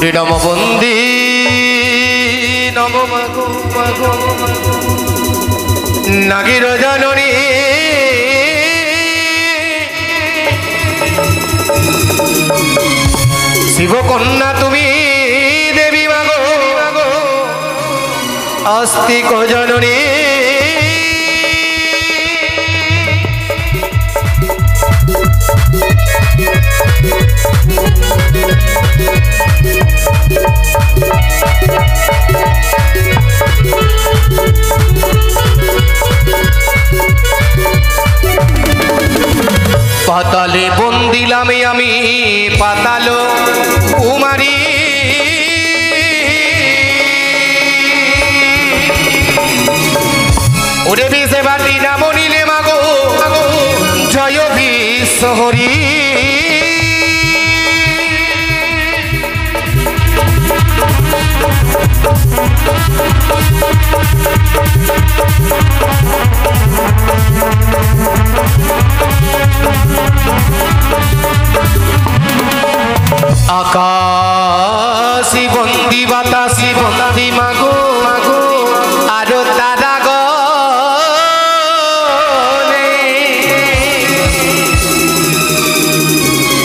নম বন্দী নম মাগো মাগো নাগির জননী শিবকন্যা তুমি দেবী মাগো আস্তিক জননী পাতালে বন্দিলাম আমি পাতাল কুমারী ওরে বিষে বাটি নাম নিলে মাগো জয় বিশ্বহরি আকাশি বন্দি বাতাসি বন্দি মাগো মাগো আরো দাদা গো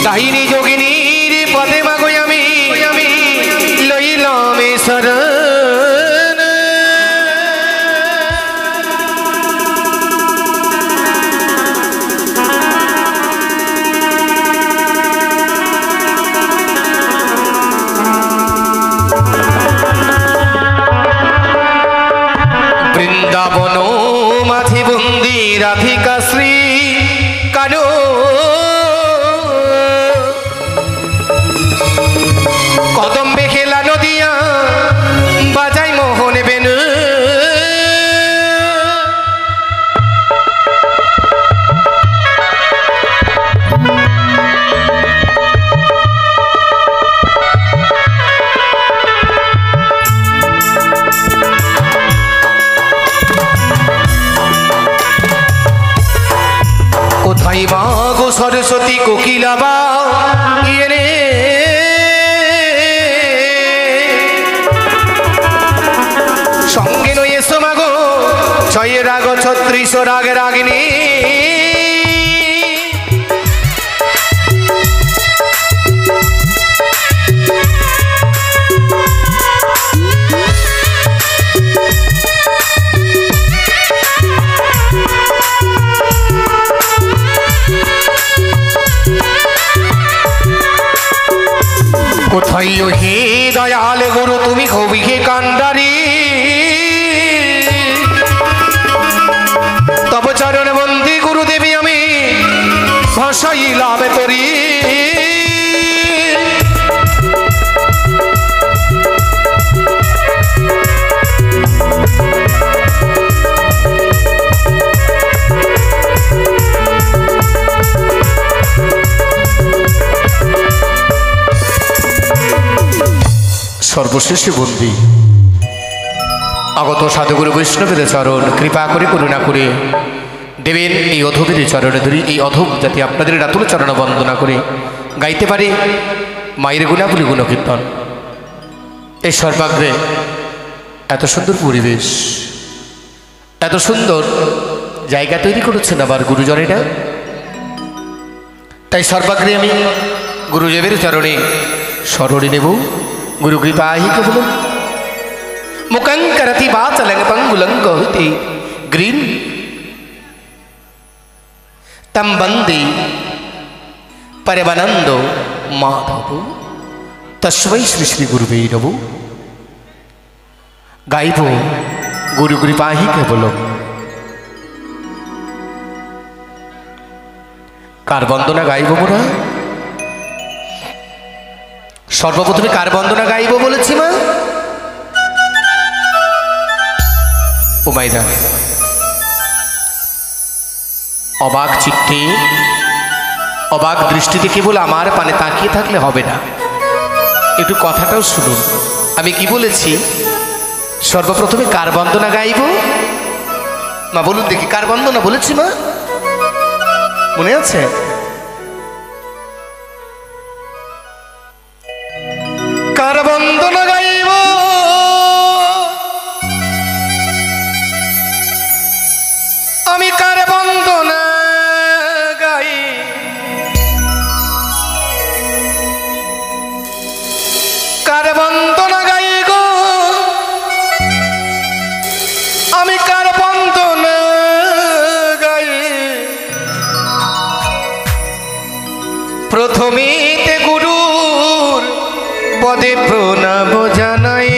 ডাইনি যোগিনীর পদে মাগো আমি লইলাম শরণ বৃন্দাবন মাঝি বন্দি রাধিকা শ্রী কানো কদম্বে খেলা নদিয়া বাজাই মোহন বেনু কোথায় মাগো সরস্বতী কোকিলাবা ইয়ে সঙ্গে নয় এসো মাগো ছয় রাগ ছত্রিশ রাগের রাগিনী কোথায় হে দয়াল গুরু তুমি কবি হে কান্ডারি তব চরণ বন্দি গুরুদেবী আমি ভাসাইলাম তরি সর্বশেষে বন্দী আগত সাধুগুরু বৈষ্ণবের চরণ কৃপা করে করুণা করে দেবেন এই অধবের চরণে ধরি এই অধব যাতে আপনাদের রাতুল চরণ বন্দনা করে গাইতে পারে মায়ের গুণাবলী গুণকীর্তন এই সর্বাগ্রে এত সুন্দর পরিবেশ এত সুন্দর জায়গা তৈরি করেছেন আবার গুরুজনেরা তাই সর্বাগ্রে আমি গুরুদেবের চরণে স্মরণে নেব गुरु कृपा ही केवलम मुखं करति वाचलं पंगुलं गौति ग्रीन तम बंदे परमानंदो माधव तस्मै श्री श्री गुरुवे नमो गाइब गुरु कृपा ही केवलम कार बंदना गाइब मोरा সর্বপ্রথমে কার বন্দনা গাইব বলেছি মা ও মাইদা অবাক চিত্তে অবাক দৃষ্টিতে কেবল আমার পানে তাকিয়ে থাকলে হবে না একটু কথাটাও শুনুন আমি কি বলেছি সর্বপ্রথমে কার বন্দনা গাইব মা বলুন দেখি কার বন্দনা বলেছি মা মনে আছে কার প্রথমেতে গুরুর পদে প্রণাম জানাই।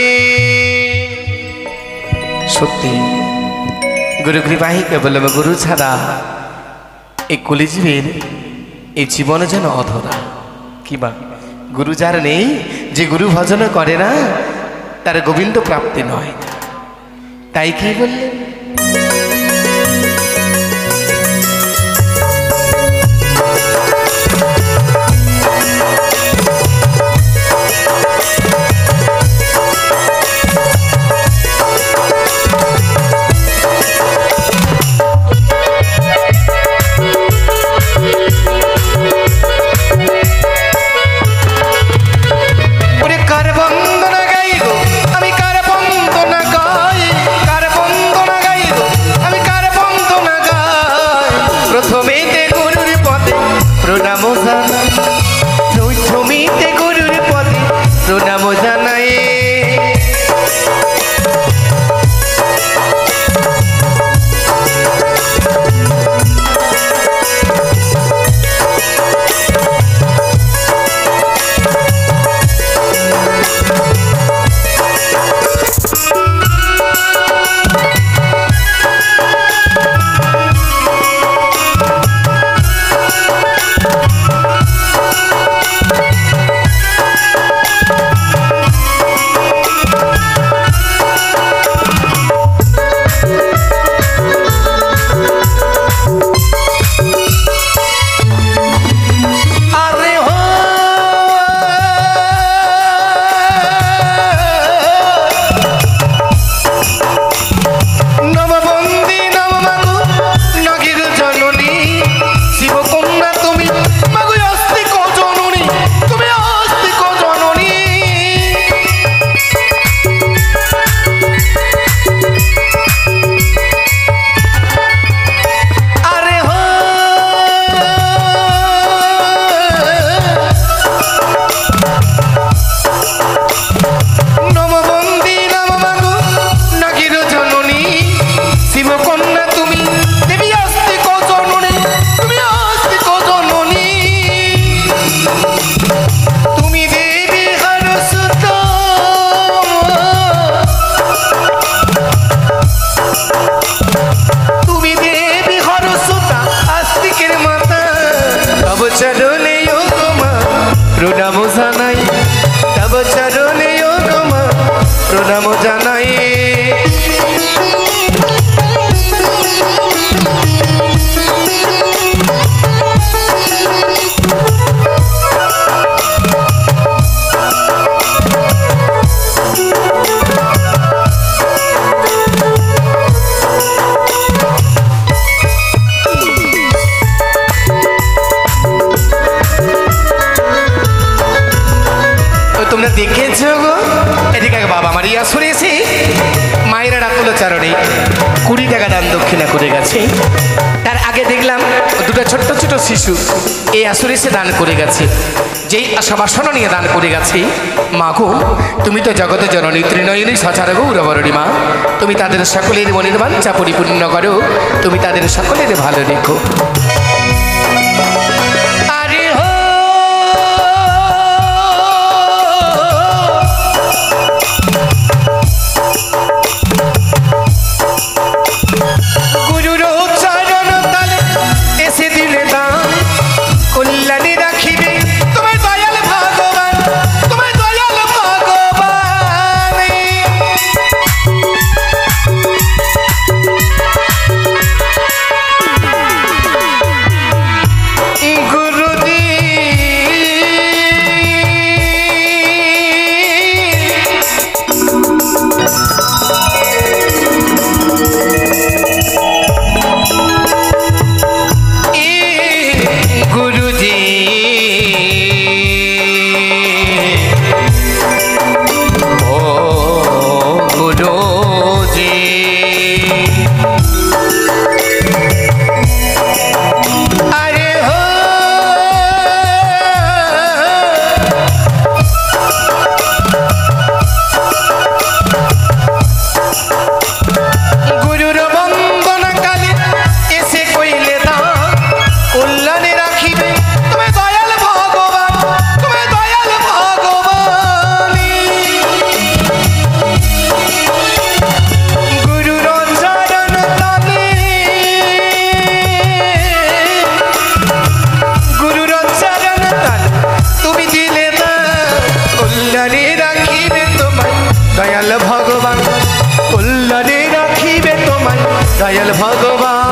সত্যি গুরু কৃপাই কেবল গুরু ছাড়া এই কলিজীবের এই জীবন যেন অধরা। কিবা গুরু যার নেই, যে গুরু ভজন করে না তার গোবিন্দ প্রাপ্তি নয়। তাই কি বললেন? দেখেছো গো, এদিকে বাবা মারিয়া শুনেছি মায়েরা রাতুল চারণে 20 টাকা দান দক্ষিণা করে গেছে। তার আগে দেখলাম দুটো ছোট্ট ছোট শিশু এই আসরে এসে দান করে গেছে। যেই আশা বাসনা নিয়ে দান করে গেছে, মা গো তুমি তো জগতে জননী ত্রিনয়নী সচার গৌরবরণী মা, তুমি তাদের সকলের মনের বাঞ্ছা পরিপূর্ণ করো, তুমি তাদের সকলের ভালো রেখো। दयाल भगवान।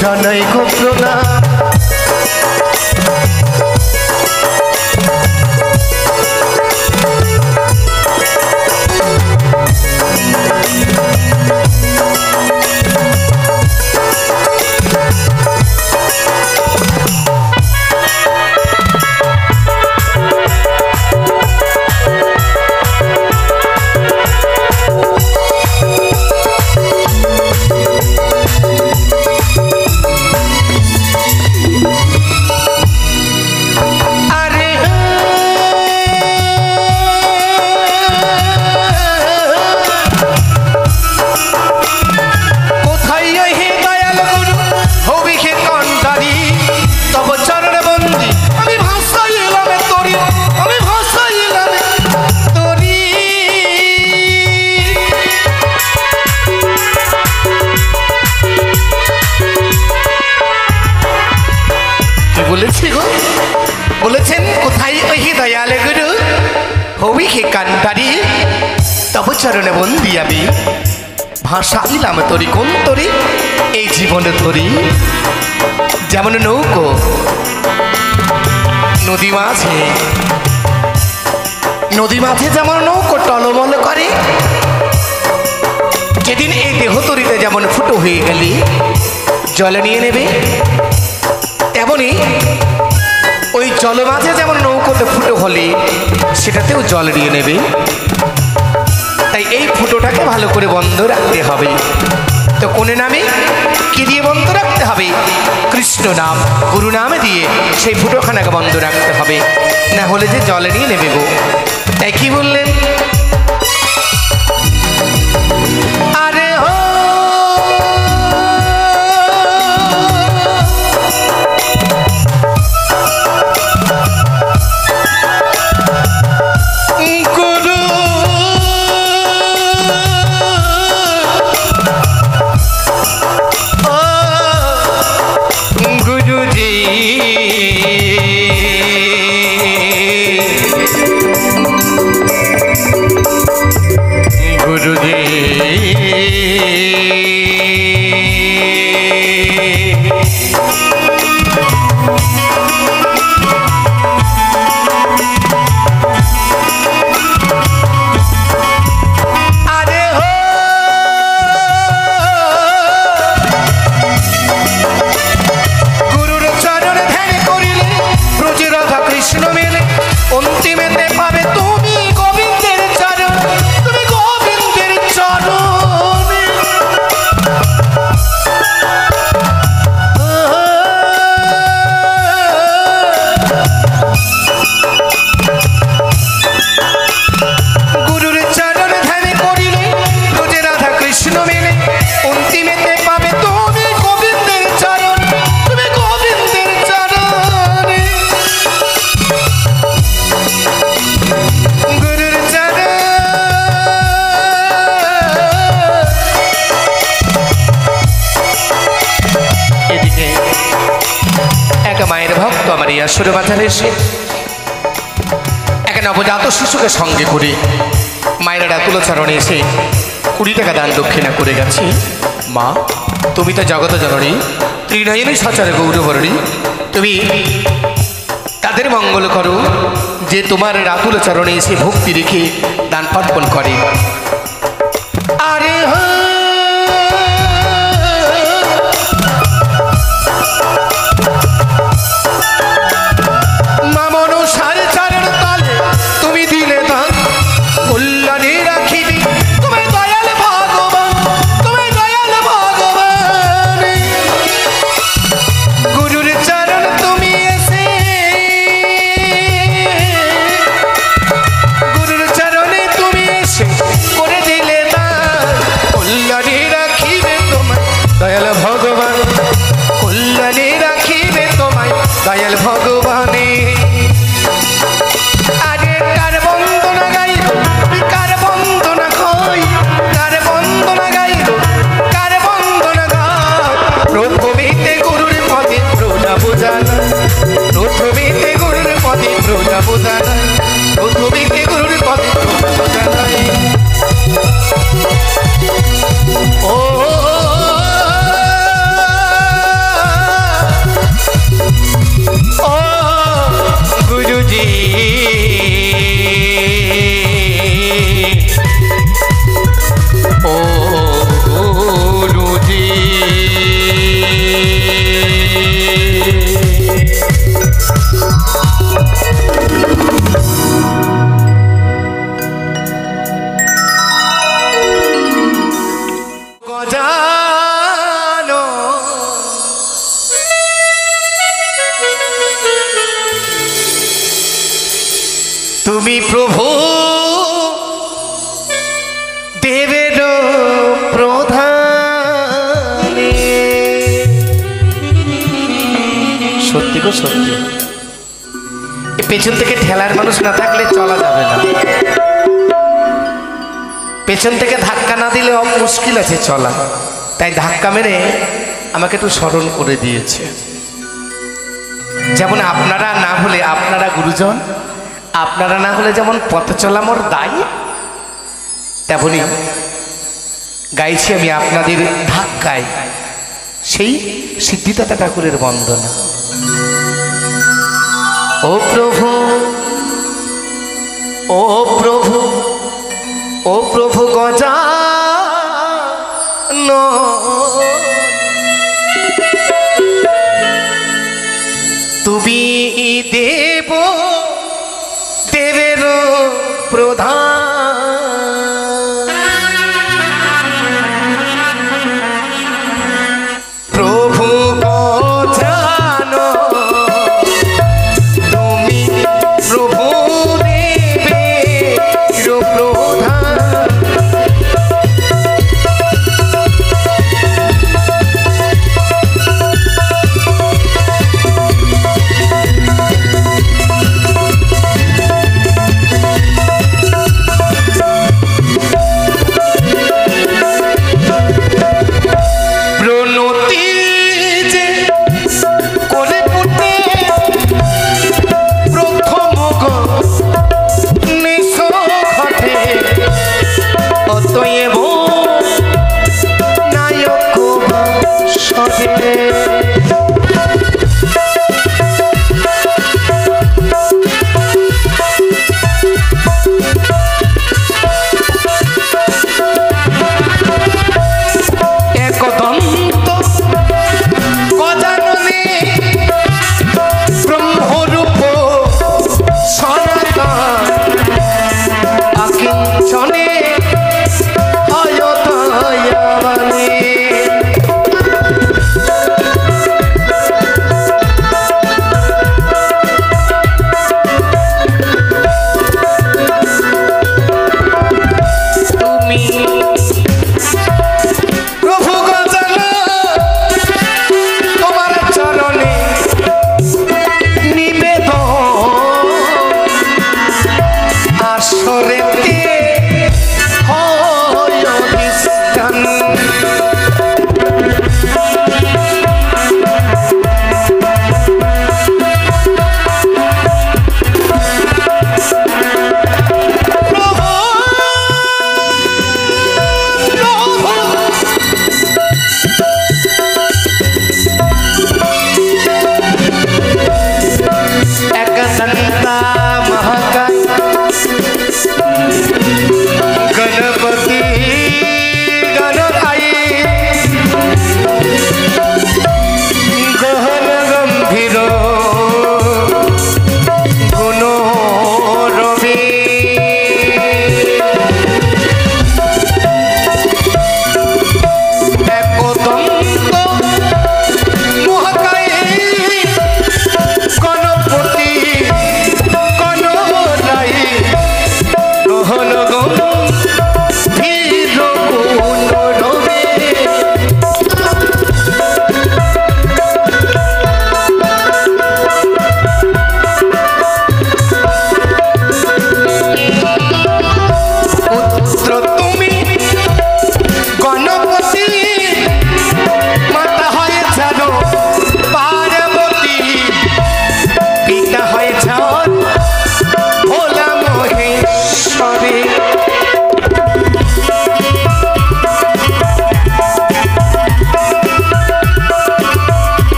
জানাই গো প্রণাম। বলেছেন কোথায় ওই দয়াল গুরু হবি হে কান্তারি তব চরণে বন্দি আমি ভাষা ইলাম তরি কোন তরি এই জীবনে ধরি যেমন নৌকো নদী মাঝে যেমন নৌকো টলমল করে যেদিন এই দেহ তরিতে যেমন ফুটো হয়ে গেলে জলে নিয়ে নেবে তেমনি ওই জল মাঝে যেমন নৌকোতে ফুটো হলে সেটাতেও জল নিয়ে নেবে। তাই এই ফুটোটাকে ভালো করে বন্ধ রাখতে হবে। তো কোন নামে কি দিয়ে বন্ধ রাখতে হবে? কৃষ্ণ নাম গুরু নামে দিয়ে সেই ফুটোখানাকে বন্ধ রাখতে হবে, না হলে যে জলে নিয়ে নেবে গো। তাই কি বললেন? আরে ও আমার এই আসরে বাজারে এসে এক নবজাত শিশুকে সঙ্গে করে মায়ের রাতুল চরণে এসে 20 টাকা দান দক্ষিণা করে গেছি। মা, তুমি তো জগত জননী, ত্রিনয়নী সচর গৌরবরণী, তুমি তাদের মঙ্গল করো যে তোমার রাতুল চরণে এসে ভক্তি রেখে দান পার্পণ করে। আরে দয়াল ভগবানে আরে কার বন্দনা গাইল, কার বন্দনা খই, কার বন্দনা গাইল, কার বন্দনা গায়। প্রথমেতে গুরুর পদে প্রণাম জানা, প্রথমেতে গুরুর পদে প্রণাম জানা, প্রথমেতে গুরুর পদে প্রণাম জানাই। ও गुरुजी ओ गुरुजी তুমি প্রভু দেবের প্রধান। সত্যি গো সত্যি, পেছন থেকে ঠেলার মানুষ না থাকলে চলা যাবে না, পেছন থেকে ধাক্কা না দিলে মুশকিল আছে চলা। তাই ধাক্কা মেরে আমাকে একটু স্মরণ করে দিয়েছে। যেমন আপনারা না হলে, আপনারা গুরুজন, আপনারা না হলে যেমন পথ চলা মোর দায়, তেমনি গাইছি আমি আপনাদের ধাক্কায় সেই সিদ্ধিদাতা ঠাকুরের বন্দনা। ও প্রভু, ও প্রভু, ও প্রভু গজানন, তুমি দেব দেবের প্রধান। প্রভু গজানন, তুমি প্রভু দেবের প্রধান।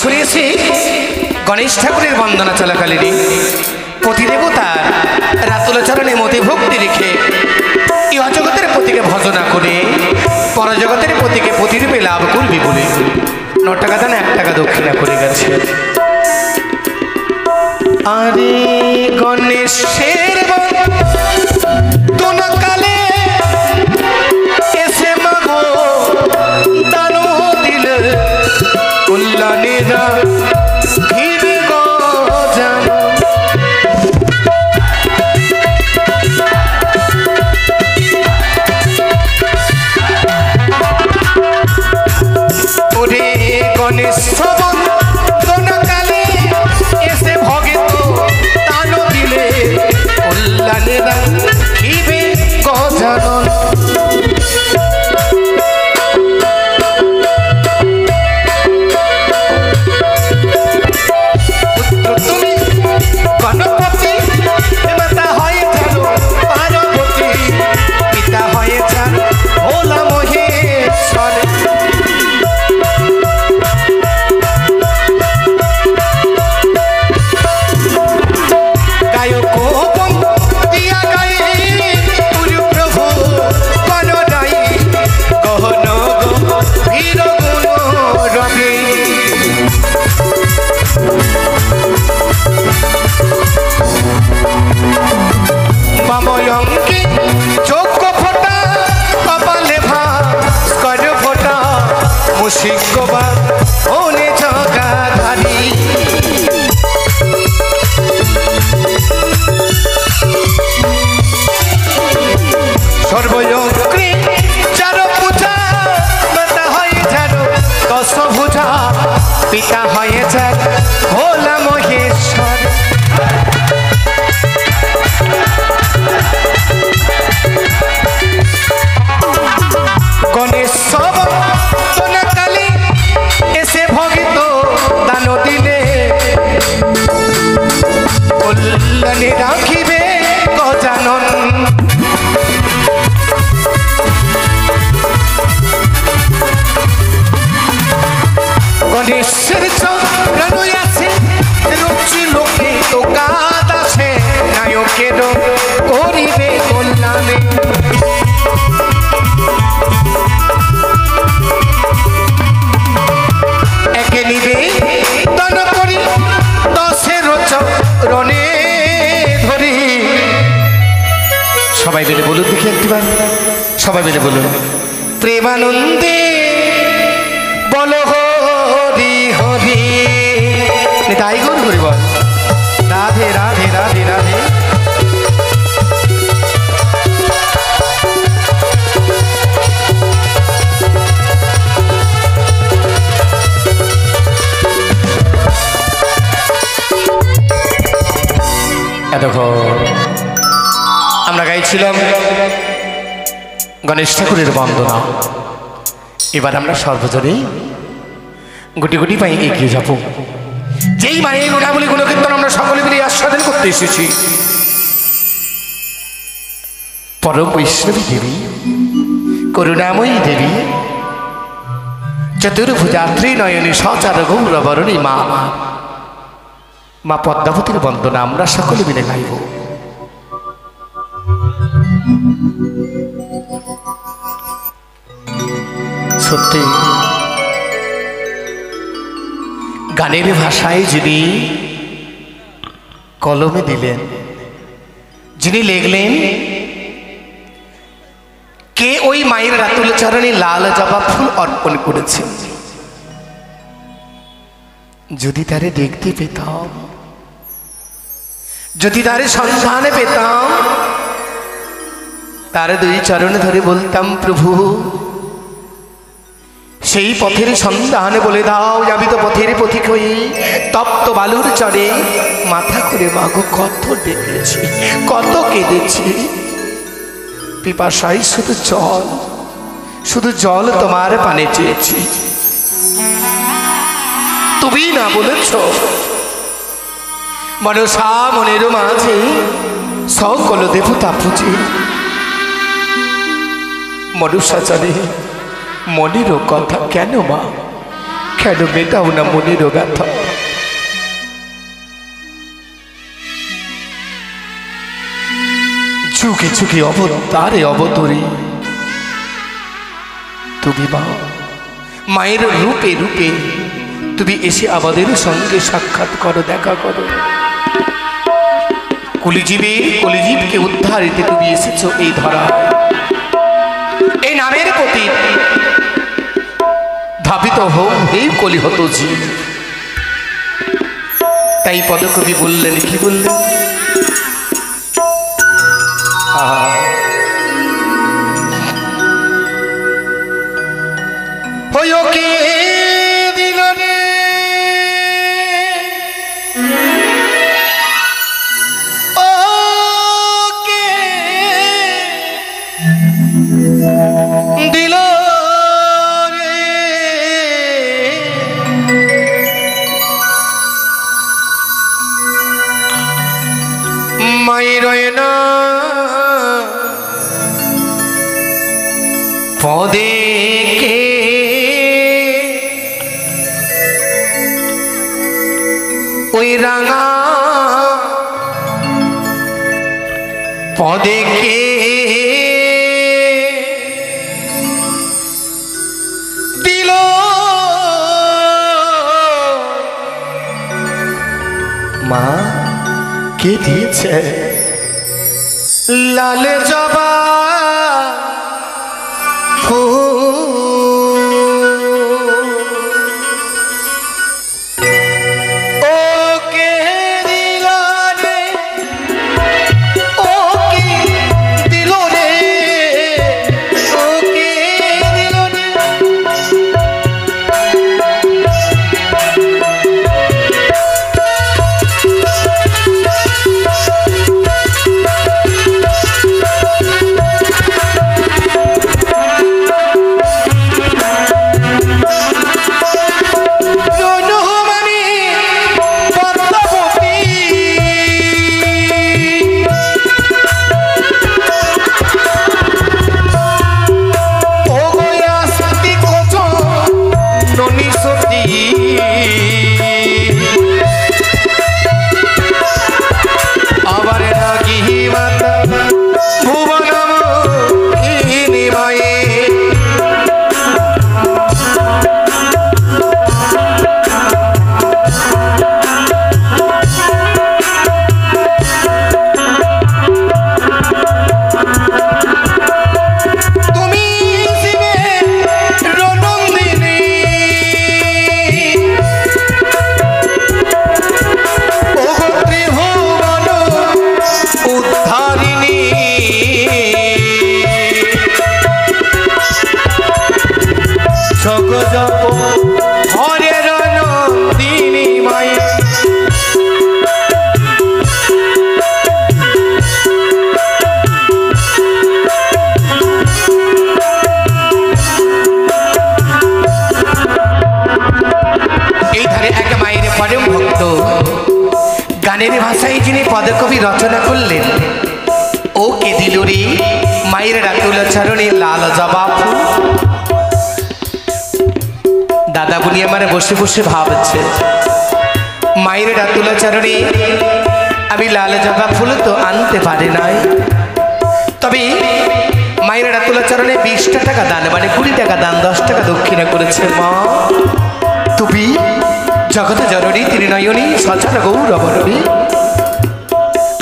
শুনেছি গণেশ ঠাকুরের বন্দনা চলাকালীন পতিদেবতার রাতুল চরণে মতি ভক্তি রেখে ইহজগতের পতিকে ভজনা করে পরজগতের পতিকে পতিরূপে লাভ করবি বলে 9 টাকা দান 1 টাকা দক্ষিণা করে গেছে। আরে গণেশের বন্দনাকালে এসে মাগো দান দিলে কল্যাণেরা ঘিরে গজান। ওরে গণেশ বন্দনাকালে এসে ভগিত দান দিলে কল্যাণেরা ঘিরে গজানন। সর্বযজ্ঞে চার পূজা মাতা হয়ে যার 10 ভুজা পিতা হয়ে যার ভোলা মহেশ্বর। গণেশ বন্দনাকালে এসে ভগিত দান দিলে কল্যাণে রাখিবে গজানন। গণেশের চরণ আছে রুচি লোকে তো গাদ আছে নায়কের করিবে কল্যাণে। একে নিবে দান করি 10 চরণে ধরি। সবাই মিলে বলুন দেখি একবার, সবাই মিলে বলুন প্রেমানন্দে বলো হরি হরি। তাই গৌর হরি বল রাধে রাধে রাধে রাধে। এতক্ষণ আমরা গাইছিলাম গণেশ ঠাকুরের বন্দনা। এবার আমরা সর্বজনে গুটি গুটি পাই এগিয়ে যাব। যেই মায়ের গুণাবলী গুণকীর্তন আমরা সকলে মিলে আস্বাদন করতে এসেছি, পরম বৈষ্ণবী দেবী, করুণাময়ী দেবী, চতুর্ভুজা ত্রিনয়নী সচার গৌরবরণী মা, মা পদ্মাবতীর বন্দনা আমরা সকলে মিলে গাইব। সত্যি গানের ভাষায় যিনি কলমে দিলেন, যিনি লিখলেন, কে ওই মায়ের রাতুল চরণে লাল জবা ফুল অর্পণ করেছে। যদি তারে দেখতে পেতাম, যদি তারে সন্ধানে পেতাম, তার দুই চরণে ধরে বলতাম, প্রভু সেই পথের সন্ধানে বলে দাও, যাবি তো পথের পথিক হয়ে তপ্ত বালুর চরে মাথা করে মাগো কত ডেকেছি, কত কেঁদেছি, পিপাসায় শুধু জল, শুধু জল তোমার পানে চেয়েছি, তুমি না বলেছ মনসা মনের মাঝে সকল দেবতা পুজে, মনুষা জানে মনেরও কথা, কেন মা কেন মেটাও না মনেরও ব্যথা। যুগে যুগে অবতারে অবতরী তুমি মা, মায়ের রূপে রূপে তুমি এসে আমাদের সঙ্গে সাক্ষাৎ করো, দেখা করো। কলিজীবকে উদ্ধারিতে তুমি এসেছো এই ধরা, এই নামের প্রতি ধাবিত হোক এই কলিহত জীব। তাই পদকবি বললেন, কি বললেন, কে দিল রে ও কে দিল রে মায়ের না পদে কে ওই রাঙা পদে কে দিল মা, কে দিয়েছে লাল জবা গানের ভাষায় যিনি পদকবি রচনা করলেন, ও কে দিল রে মায়ের রাতুল চরণে লাল জবা ফুল। দাদা বুনি আমার বসে বসে ভাবছে, মায়ের রাতুলা চরণে আমি লাল জবা ফুল তো আনতে পারি নাই, তবে মায়ের রাতুলা চরণে 20টা টাকা দান, মানে 20 টাকা দান, 10 টাকা দক্ষিণা করেছে। মা তুমি জগতে জননী ত্রিনয়নী সচল গৌরবরণী,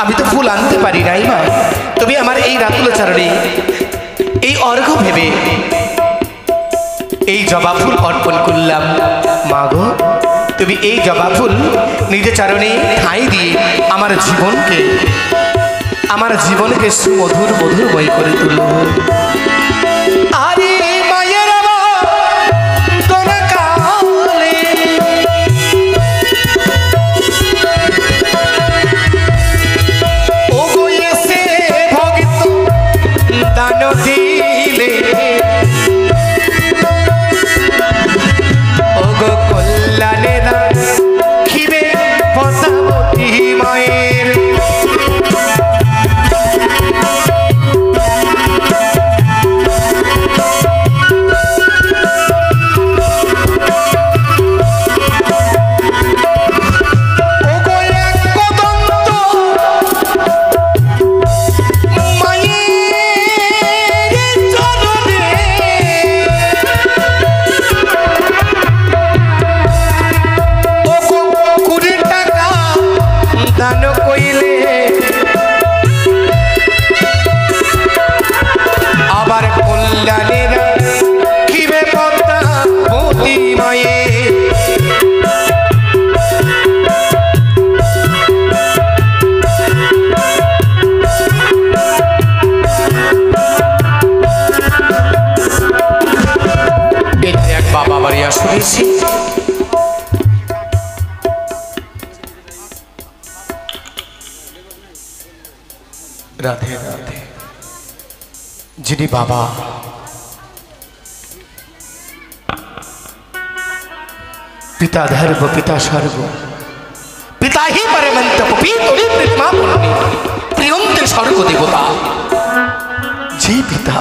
আমি তো ফুল আনতে পারি নাই মা, তুমি আমার এই রাতুলা চরণে এই অর্ঘ্য ভেবে এই জবা ফুল অর্পণ করলাম। মা গো, তুমি এই জবা ফুল নিজের চরণে ঠাঁই দিয়ে আমার জীবনকে সুমধুর মধুরময় করে তুলো। আরে মায়ের কালে ও গো এসে ভক্ত দান দিলে, ও গো কল্যাণের খিবে পদ্মাবতী মায়ের, আবার কল্যাণের খিবে পদ্মাবতী মায়ের। এটা এক বাবা বাড়িয়া শুনেছি, রাধে রাধে, যিনি বাবা পিতা ধর্ম পিতা স্বর্গ পিতা হি পরমন্ত পিতরি প্রতিমা পূর্ণি প্রিয়ন্তে স্বর্গ দেবতা, যে পিতা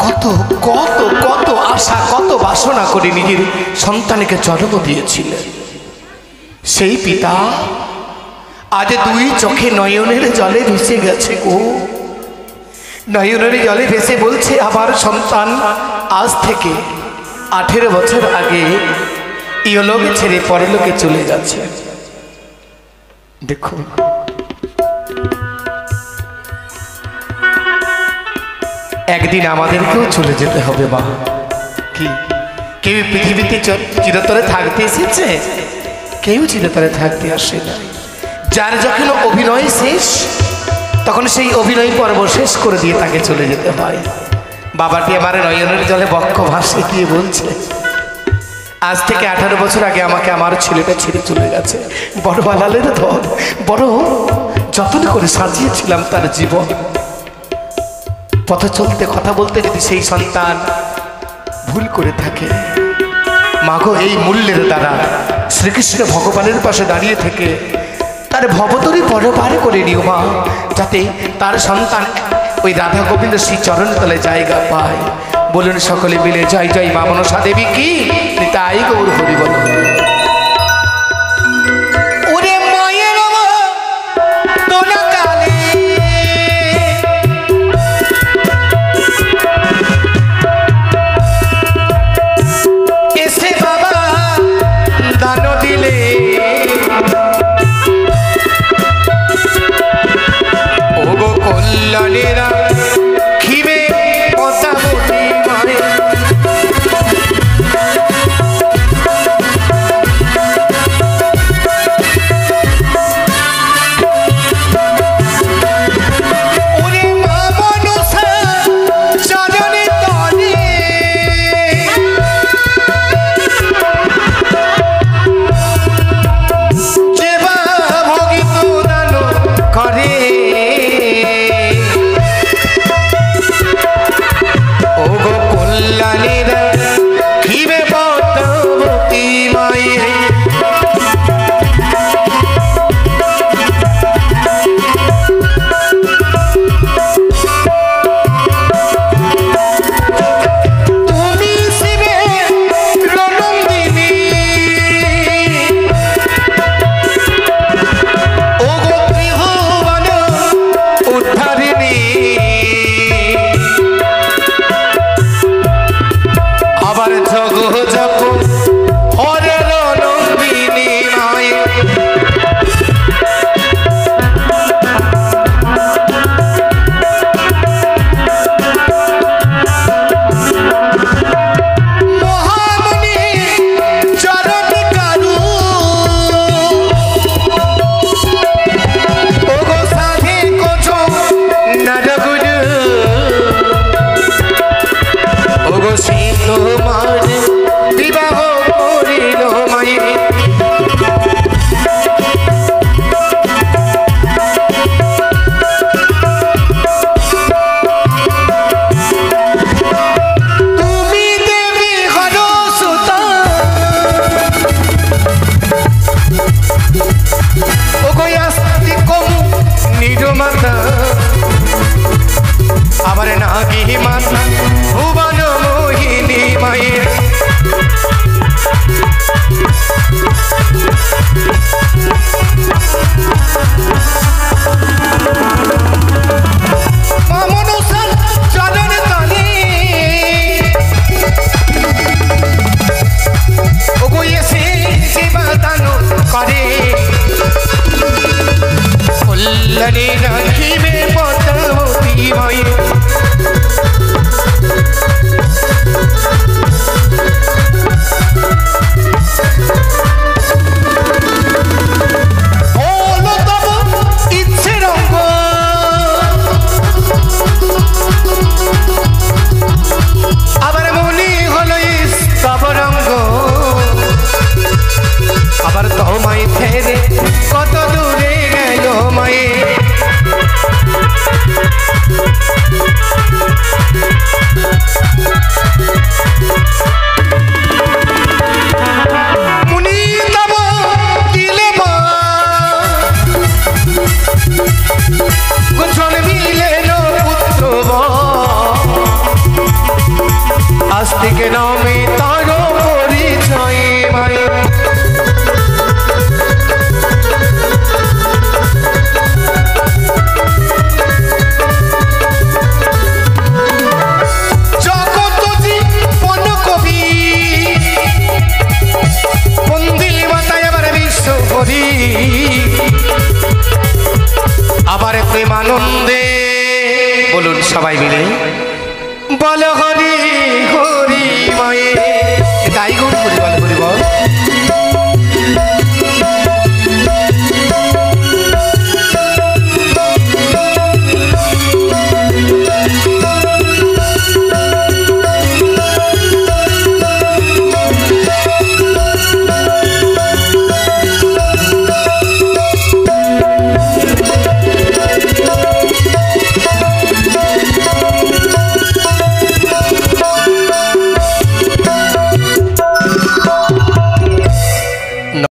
কত কত কত আশা কত বাসনা করে নিজের সন্তানকে জন্ম দিয়েছিলেন, সেই পিতা আজ 2 চোখে নয়নের জলে ভেসে গেছে গো। নয়নের জলে ভেসে বলছে আমার সন্তান আজ থেকে 18 বছর আগে ইহলোক ছেড়ে পরলোকে চলে যাচ্ছে। দেখো একদিন আমাদেরকেও চলে যেতে হবে মা। কি কেউ পৃথিবীতে চিরতরে থাকতে এসেছে? কেউ চিরতরে থাকতে আসে না। যার যখন অভিনয় শেষ তখন সেই অভিনয় পর্ব শেষ করে দিয়ে তাকে চলে যেতে হয়। বাবাটি আমার নয়নের জলে বক্ষ ভাসে গিয়ে বলছে আজ থেকে 18 বছর আগে আমাকে আমার ছেলেটা ছেড়ে চলে গেছে। বড় বালালের ধর, বড় যত্ন করে সাজিয়েছিলাম তার জীবন। পথে চলতে কথা বলতে যদি সেই সন্তান ভুল করে থাকে, মাগো এই মূল্যের দ্বারা শ্রীকৃষ্ণ ভগবানের পাশে দাঁড়িয়ে থেকে তার ভবতরী পরপার করে নিও মা, যাতে তার সন্তান ওই রাধা গোবিন্দ শ্রী চরণ তলে জায়গা পায়। বলুন সকলে মিলে জয় জয় মা মনসা দেবী কি, তাই গৌর হরি বল। ওরে মায়ের তোলা কালে এসে বাবা দান দিলে, ওগো কল্যাণেরা খিবে পদ্মাবতী মায়ের। সবাই মিলে বল হরি হরি মায়ে গাই গৌর হরি বল হরি বল।